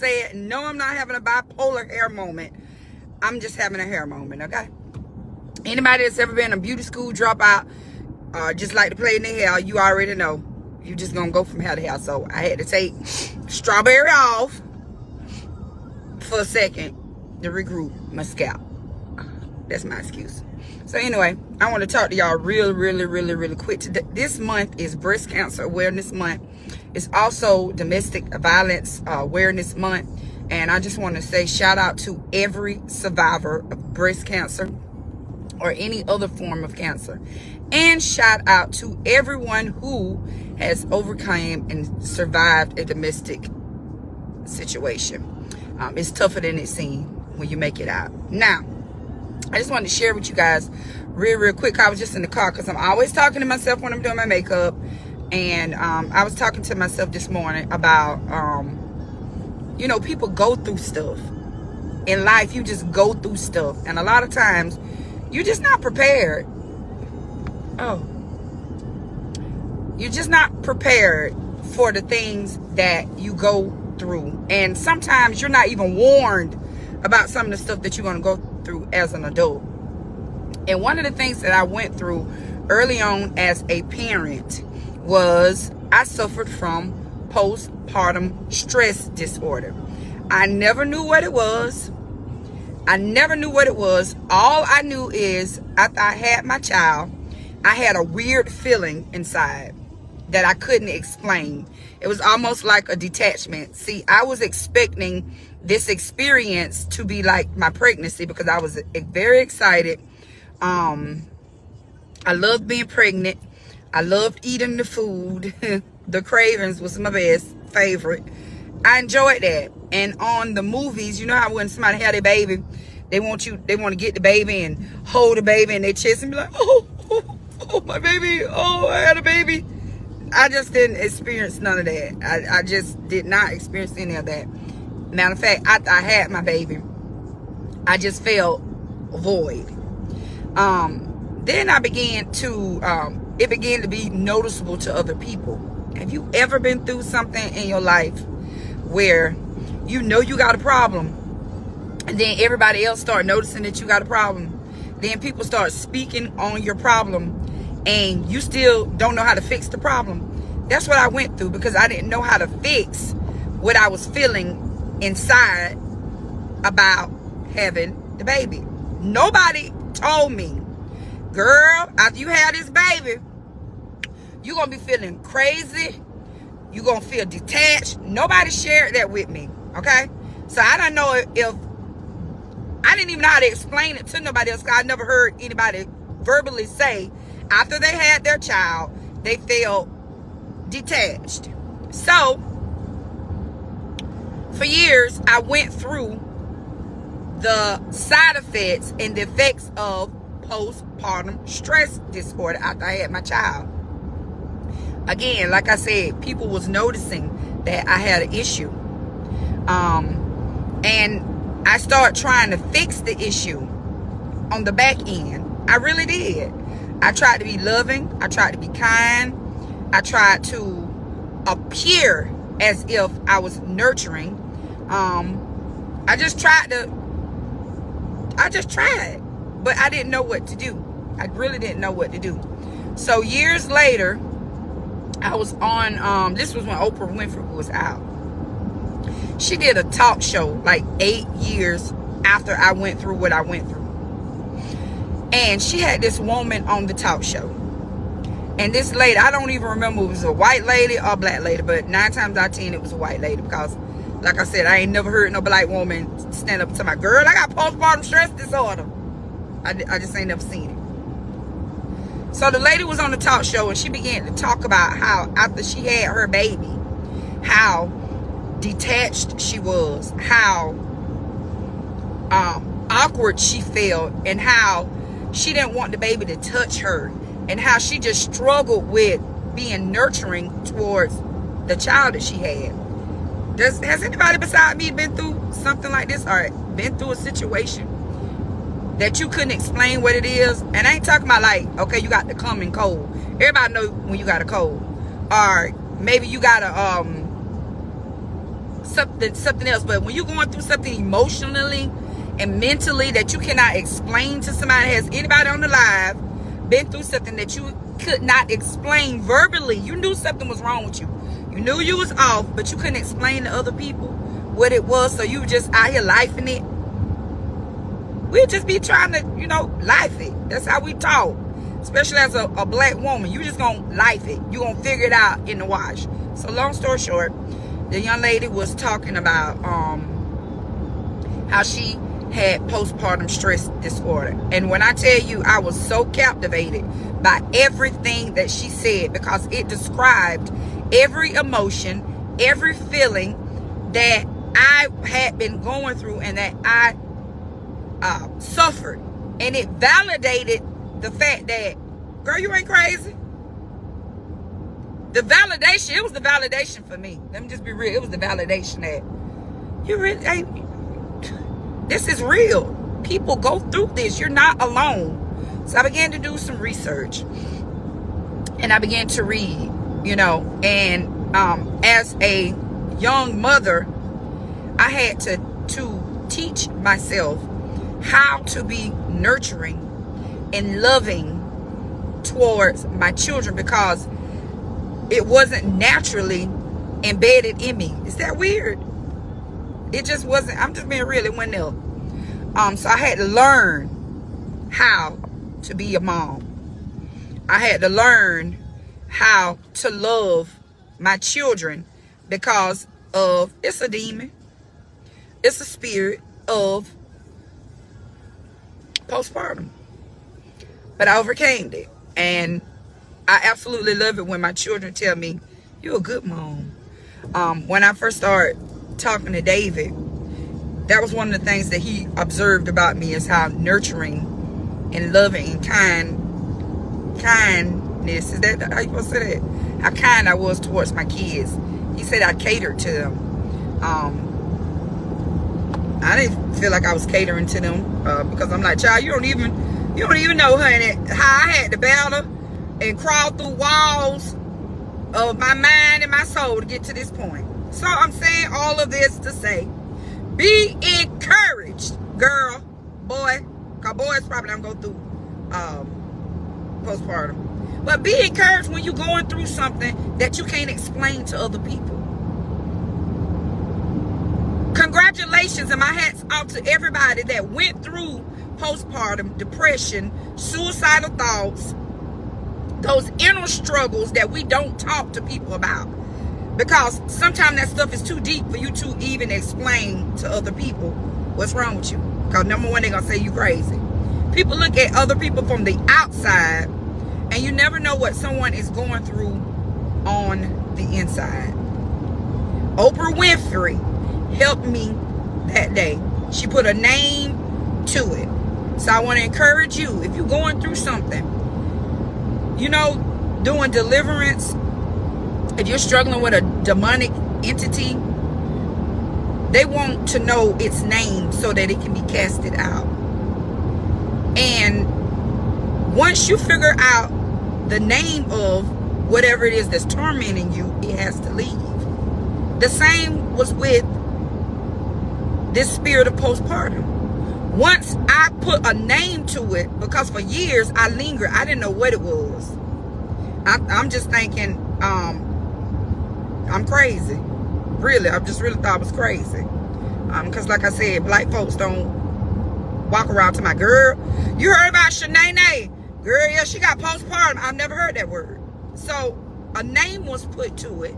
said, no, I'm not having a bipolar hair moment. I'm just having a hair moment, okay? Anybody that's ever been a beauty school dropout, just like to play in their hair, you already know. You just gonna go from hair to hair. So I had to take strawberry off for a second to regroup my scalp. That's my excuse. So anyway, I want to talk to y'all really quick. This month is Breast Cancer Awareness Month. It's also Domestic Violence Awareness Month. And I just want to say shout out to every survivor of breast cancer or any other form of cancer. And shout out to everyone who has overcome and survived a domestic situation. It's tougher than it seems when you make it out. Now, I just wanted to share with you guys real quick. I was just in the car because I'm always talking to myself when I'm doing my makeup. And I was talking to myself this morning about, you know, people go through stuff. In life, you just go through stuff. And a lot of times, you're just not prepared. You're just not prepared for the things that you go through. And sometimes you're not even warned about some of the stuff that you're going to go through as an adult. And one of the things that I went through early on as a parent was I suffered from postpartum stress disorder. I never knew what it was. All I knew is after I had my child, I had a weird feeling inside that I couldn't explain. It was almost like a detachment. See, I was expecting this experience to be like my pregnancy because I was very excited. I loved being pregnant. I loved eating the food. The cravings was my best favorite. I enjoyed that. And on the movies, you know how when somebody had a baby, they want to get the baby and hold the baby in their chest and be like, oh, my baby, oh, I had a baby. I just didn't experience none of that. I just did not experience any of that. Matter of fact, after I had my baby, I just felt void. Then I began to, it began to be noticeable to other people. Have you ever been through something in your life where you know you got a problem, and then everybody else start noticing that you got a problem? Then people start speaking on your problem, and you still don't know how to fix the problem. That's what I went through because I didn't know how to fix what I was feeling inside about having the baby. Nobody told me, girl, after you have this baby, you're going to be feeling crazy. You're going to feel detached. Nobody shared that with me, okay? So I don't know if I didn't even know how to explain it to nobody else because I never heard anybody verbally say after they had their child, they felt detached. So for years, I went through the side effects and the effects of postpartum stress disorder after I had my child. Again, like I said, people was noticing that I had an issue. And I started trying to fix the issue on the back end. I really did. I tried to be loving. I tried to be kind. I tried to appear as if I was nurturing. I just tried. But I didn't know what to do. I really didn't know what to do. So years later, I was on, this was when Oprah Winfrey was out. She did a talk show like 8 years after I went through what I went through. And she had this woman on the talk show. And this lady, I don't even remember if it was a white lady or a black lady, but 9 times out of 10 it was a white lady because, like I said, I ain't never heard no black woman stand up to my girl. I got postpartum stress disorder. I just ain't never seen it. So the lady was on the talk show and she began to talk about how after she had her baby, how detached she was, how awkward she felt, and how she didn't want the baby to touch her, and how she just struggled with being nurturing towards the child that she had. Has anybody beside me been through something like this or been through a situation that you couldn't explain what it is? And I ain't talking about like, okay, you got the common cold. Everybody know when you got a cold. Or maybe you got a something else. But when you're going through something emotionally and mentally that you cannot explain to somebody, has anybody on the live been through something that you could not explain verbally? You knew something was wrong with you. You knew you was off, but you couldn't explain to other people what it was. So you were just out here lifing it. We'd just be trying to, you know, life it. That's how we talk. Especially as a black woman. You just gonna life it. You gonna figure it out in the wash. So long story short, the young lady was talking about how she had postpartum stress disorder. And when I tell you, I was so captivated by everything that she said, because it described every emotion, every feeling that I had been going through and that I suffered. And it validated the fact that, girl, you ain't crazy. The validation, it was the validation for me. Let me just be real. It was the validation that you really ain't, this is real. People go through this. You're not alone. So I began to do some research. And I began to read, you know. And as a young mother, I had to teach myself how to be nurturing and loving towards my children, because it wasn't naturally embedded in me. Is that weird? It just wasn't. I'm just being real. It wasn't there. So I had to learn how to be a mom. I had to learn how to love my children, because of, it's a demon. It's a spirit of postpartum. But I overcame it. And I absolutely love it when my children tell me, you're a good mom. When I first started talking to David, that was one of the things that he observed about me, is how nurturing and loving and kindness, is that how you supposed to say that? How kind I was towards my kids. He said I catered to them. I didn't feel like I was catering to them, because I'm like, child, you don't even know, honey, how I had to battle and crawl through walls of my mind and my soul to get to this point. So I'm saying all of this to say, be encouraged, girl, boy, because boys probably don't go through postpartum. But be encouraged when you're going through something that you can't explain to other people. Congratulations, and my hat's off to everybody that went through postpartum depression, suicidal thoughts, those inner struggles that we don't talk to people about, because sometimes that stuff is too deep for you to even explain to other people what's wrong with you. Because number one, they're gonna say you crazy. People look at other people from the outside, and you never know what someone is going through on the inside. Oprah Winfrey helped me that day. She put a name to it. So I want to encourage you, if you're going through something, you know, doing deliverance, if you're struggling with a demonic entity, they want to know its name so that it can be casted out. And once you figure out the name of whatever it is that's tormenting you, it has to leave. The same was with this spirit of postpartum. Once I put a name to it, because for years I lingered, I didn't know what it was. I'm just thinking, I'm crazy. Really, I just really thought I was crazy. Because like I said, black folks don't walk around to my girl. You heard about Shanae? Girl, yeah, she got postpartum. I've never heard that word. So a name was put to it,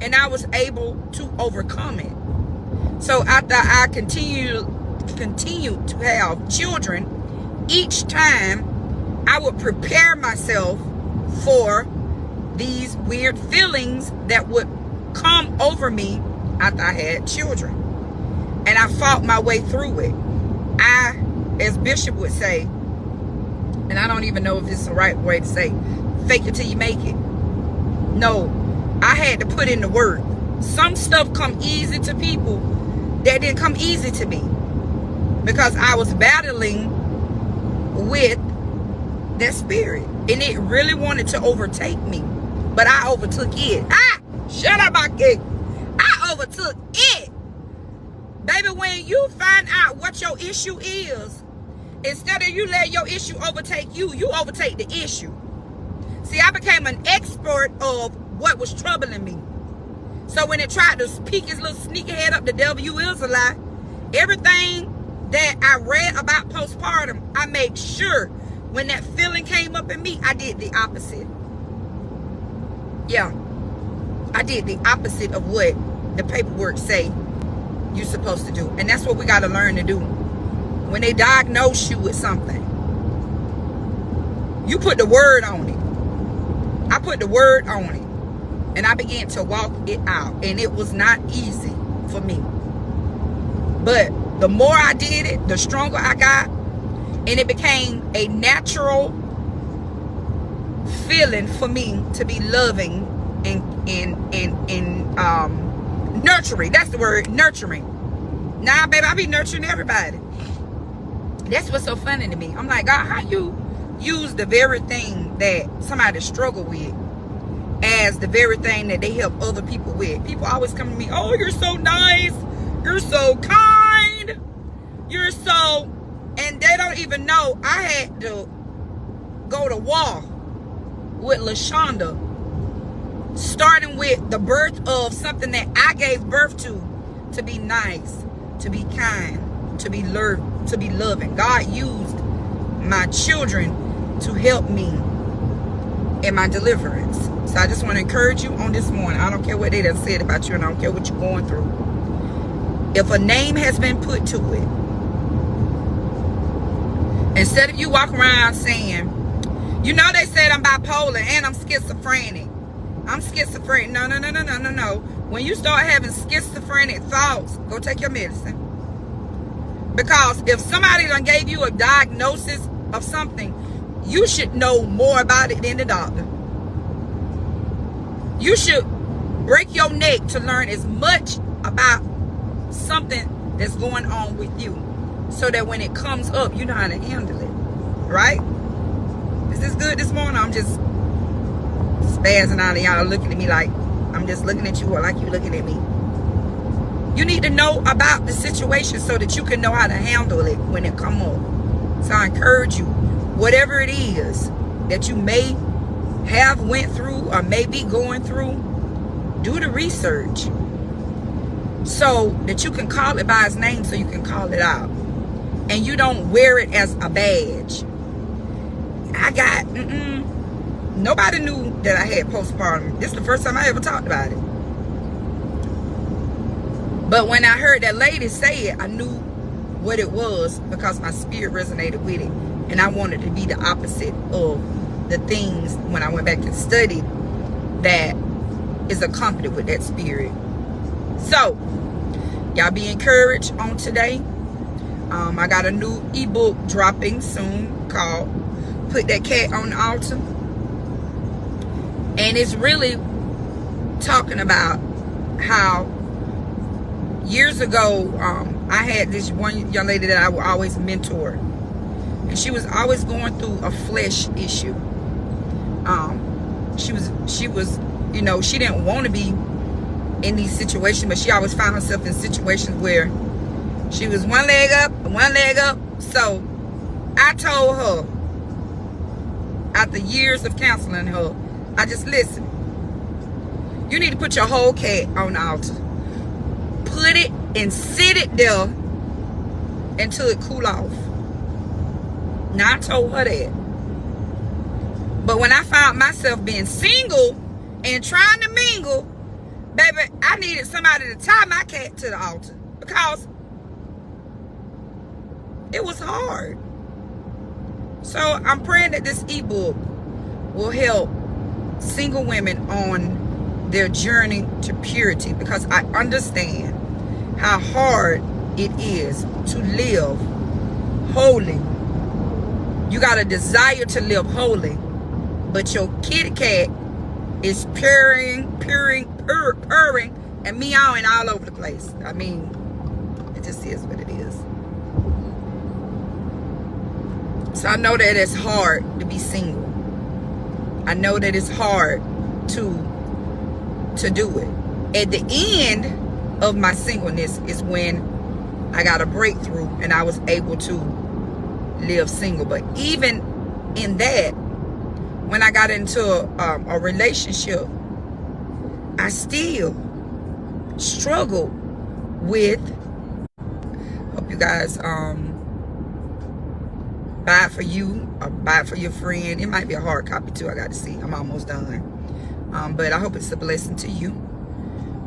and I was able to overcome it. So after I continued to have children, each time I would prepare myself for these weird feelings that would come over me after I had children. And I fought my way through it. I, as Bishop would say, and I don't even know if it's the right way to say, fake it till you make it. No, I had to put in the work. Some stuff come easy to people that didn't come easy to me, because I was battling with that spirit, and it really wanted to overtake me, but I overtook it. Shut up, I overtook it. Baby, when you find out what your issue is, instead of you let your issue overtake you, you overtake the issue. See, I became an expert of what was troubling me. So when it tried to peek his little sneaky head up, the devil, you is a lie. Everything that I read about postpartum, I made sure when that feeling came up in me, I did the opposite. Yeah, I did the opposite of what the paperwork say you're supposed to do. And that's what we got to learn to do. When they diagnose you with something, you put the word on it. I put the word on it. And I began to walk it out. And it was not easy for me. But the more I did it, the stronger I got. And it became a natural feeling for me to be loving and nurturing. That's the word, nurturing. Nah, baby, I be nurturing everybody. That's what's so funny to me. I'm like, God, how you use the very thing that somebody struggle with as the very thing that they help other people with? People always come to me, oh, you're so nice. You're so kind. You're so... And they don't even know I had to go to war with LaShonda, starting with the birth of something that I gave birth to be nice, to be kind, to be loving. God used my children to help me in my deliverance. So I just want to encourage you on this morning. I don't care what they done said about you, and I don't care what you're going through. If a name has been put to it, instead of you walking around saying, you know, they said I'm bipolar and I'm schizophrenic. I'm schizophrenic. No. When you start having schizophrenic thoughts, go take your medicine. Because if somebody done gave you a diagnosis of something, you should know more about it than the doctor. You should break your neck to learn as much about something that's going on with you, so that when it comes up, you know how to handle it. Right? Is this good this morning? I'm just spazzing out and y'all looking at me like I'm just looking at you, or like you looking at me. You need to know about the situation so that you can know how to handle it when it come up. So I encourage you, whatever it is that you may have went through or may be going through, do the research so that you can call it by its name, so you can call it out. And you don't wear it as a badge. I got, nobody knew that I had postpartum. This is the first time I ever talked about it. But when I heard that lady say it, I knew what it was, because my spirit resonated with it. And I wanted to be the opposite of the things when I went back and studied that is accompanied with that spirit. So, y'all be encouraged on today. I got a new ebook dropping soon called Put That Cat on the Altar. And it's really talking about how years ago, I had this one young lady that I would always mentor. And she was always going through a flesh issue. She was, you know, she didn't want to be in these situations, but she always found herself in situations where she was one leg up and one leg up. So I told her, after years of counseling her, I just listened. You need to put your whole cat on the altar. Put it and sit it there until it cool off. Now I told her that. But when I found myself being single and trying to mingle, baby, I needed somebody to tie my cat to the altar, because it was hard. So I'm praying that this ebook will help single women on their journey to purity, because I understand how hard it is to live holy. You got a desire to live holy, but your kitty cat is purring, and meowing all over the place. I mean, it just is what it is. So I know that it's hard to be single. I know that it's hard to do it. At the end, of my singleness is when I got a breakthrough and I was able to live single. But even in that, when I got into a relationship, I still struggled with, hope you guys buy it for you or buy it for your friend. It might be a hard copy too. I got to see. I'm almost done. But I hope it's a blessing to you.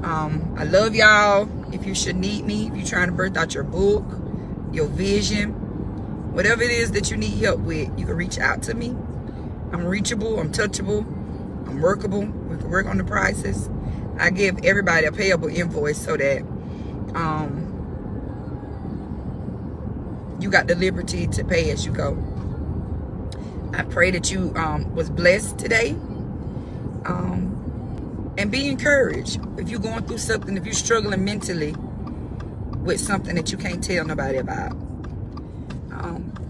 I love y'all. If you should need me, if you're trying to birth out your book, your vision, whatever it is that you need help with, you can reach out to me. I'm reachable, I'm touchable, I'm workable. We can work on the prices. I give everybody a payable invoice so that you got the liberty to pay as you go. I pray that you was blessed today. And be encouraged. If you're going through something, if you're struggling mentally with something that you can't tell nobody about,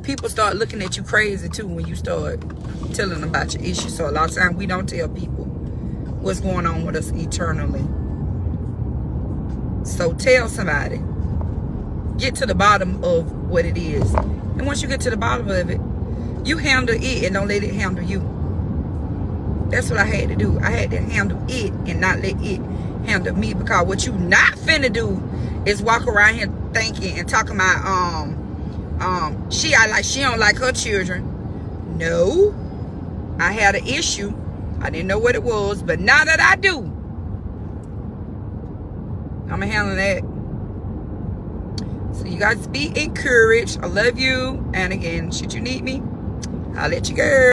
people start looking at you crazy too when you start telling them about your issues. So a lot of times we don't tell people what's going on with us eternally. So tell somebody. Get to the bottom of what it is. And once you get to the bottom of it, you handle it and don't let it handle you. That's what I had to do. I had to handle it and not let it handle me. Because what you not finna do is walk around here thinking and talking about she don't like her children. No. I had an issue. I didn't know what it was, but now that I do, I'm gonna handle that. So you guys be encouraged. I love you. And again, should you need me, I'll let you go.